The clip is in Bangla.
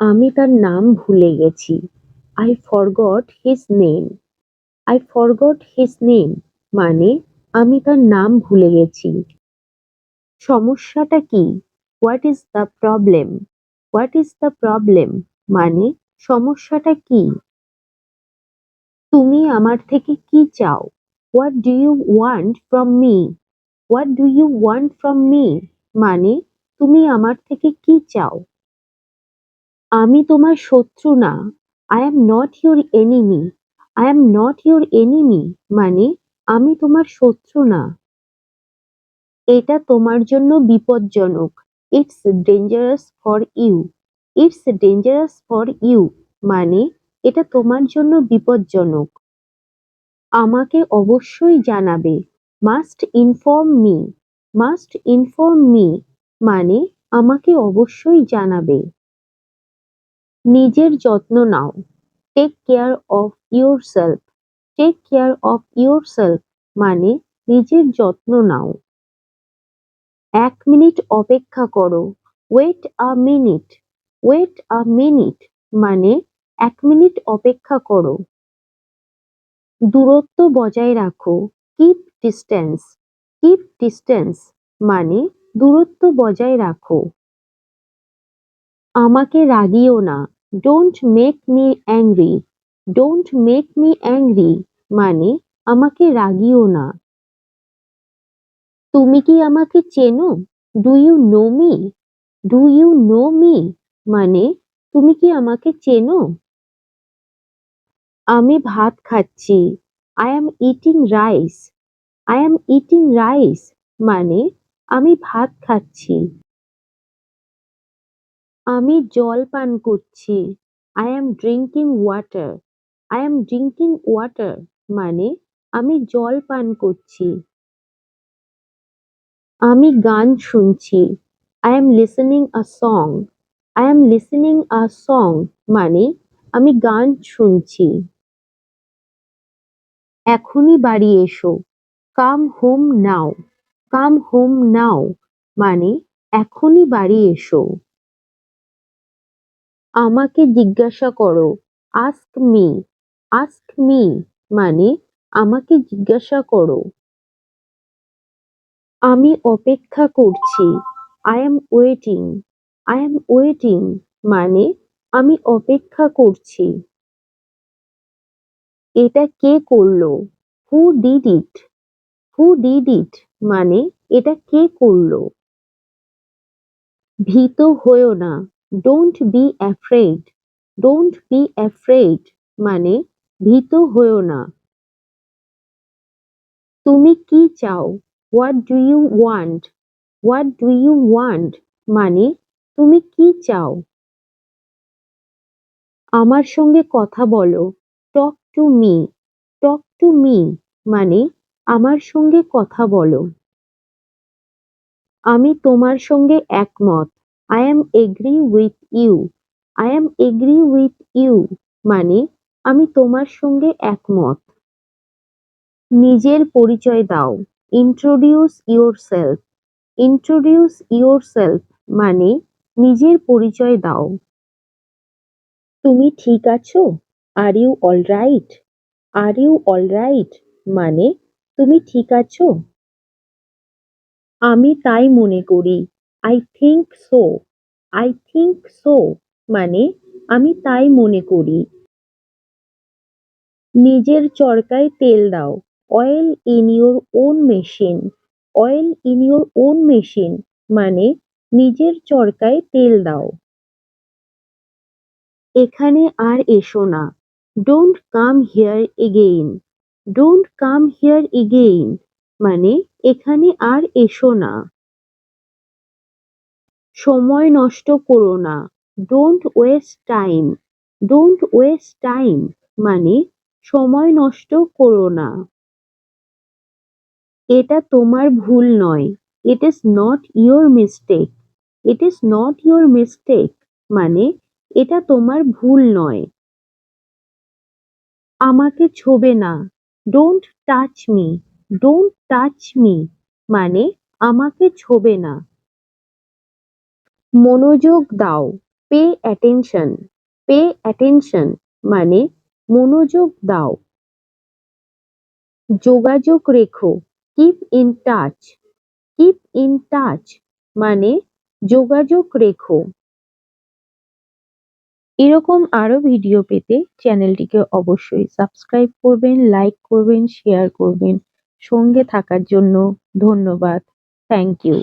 আমি তার নাম ভুলে গেছি। I forgot his name. I forgot his name মানে আমি তার নাম ভুলে গেছি। সমস্যাটা কি? What is the problem? What is the problem মানে সমস্যাটা কি? তুমি আমার থেকে কি চাও? What do you want from me? What do you want from me মানে তুমি আমার থেকে কি চাও? আমি তোমার শত্রু না। I am not your enemy. I am not your enemy মানে আমি তোমার শত্রু না। এটা তোমার জন্য বিপজ্জনক। It's dangerous for you. It's dangerous for you মানে এটা তোমার জন্য বিপজ্জনক। আমাকে অবশ্যই জানাবে। Must inform me. Must inform me মানে আমাকে অবশ্যই জানাবে। নিজের যত্ন নাও। Take care of yourself. Take care of yourself মানে নিজের যত্ন নাও। ১ মিনিট অপেক্ষা করো। Wait a minute. Wait a minute মানে ১ মিনিট অপেক্ষা করো। দূরত্ব বজায় রাখো। Keep distance. কিপ ডিস্ট্যান্স মানে দূরত্ব বজায় রাখো। আমাকে রাগিও না। Don't make me angry. Don't make me angry মানে আমাকে রাগিও না। তুমি কি আমাকে চেনো? Do you know me? Do you know me মানে তুমি কি আমাকে চেনো? আমি ভাত খাচ্ছি। I am eating rice. I am eating rice মানে আমি ভাত খাচ্ছি। আমি জল পান করছি। I am drinking water. I am drinking water মানে আমি জল পান করছি। আমি গান শুনছি। I am listening a song. I am listening a song মানে আমি গান শুনছি। এখনই বাড়ি এসো। Come home now. Come home now মানে এখনই বাড়ি এসো। আমাকে জিজ্ঞাসা করো। Ask me. আস্ক মি মানে আমাকে জিজ্ঞাসা করো। আমি অপেক্ষা করছি। I am waiting. I am waiting মানে আমি অপেক্ষা করছি। এটা কে করলো? Who did it? Who did it মানে এটা কে করলো? ভীত হয়ো না। Don't be afraid. Don't be afraid মানে ভীত হয়ো না। তুমি কি চাও? What do you want? What do you want মানে তুমি কি চাও? আমার সঙ্গে কথা বলো। Talk to me. Talk to me মানে আমার সঙ্গে কথা বলো। আমি তোমার সঙ্গে একমত। I am agree with you. I am agree with you মানে আমি তোমার সঙ্গে একমত। নিজের পরিচয় দাও। Introduce yourself. ইন্ট্রোডিউস ইয়োরসেলফ মানে নিজের পরিচয় দাও। তুমি ঠিক আছো? Are you alright? Are you alright মানে তুমি ঠিক আছো? আমি তাই মনে করি। I think so. I think so মানে আমি তাই মনে করি। নিজের চরকায় তেল দাও। Oil in your own machine. Oil in your own machine মানে নিজের চরকায় তেল দাও। এখানে আর এসো না। Don't come here again. Don't come here again মানে এখানে আর এসো না। সময় নষ্ট করো না। Don't waste time. Don't waste time মানে সময় নষ্ট করো না। এটা তোমার ভুল নয়। It is not your mistake. It is not your mistake মানে এটা তোমার ভুল নয়। আমাকে ছোবে না। Don't touch me. Don't touch me মানে আমাকে ছোবে না। মনোযোগ দাও। পে অ্যাটেনশন, পে অ্যাটেনশন মানে মনোযোগ দাও। যোগাযোগ রেখো, keep in touch, keep in touch মানে যোগাযোগ রেখো। এরকম আরো ভিডিও পেতে চ্যানেলটিকে অবশ্যই সাবস্ক্রাইব করবেন, লাইক করবেন, শেয়ার করবেন। সঙ্গে থাকার জন্য ধন্যবাদ। Thank you.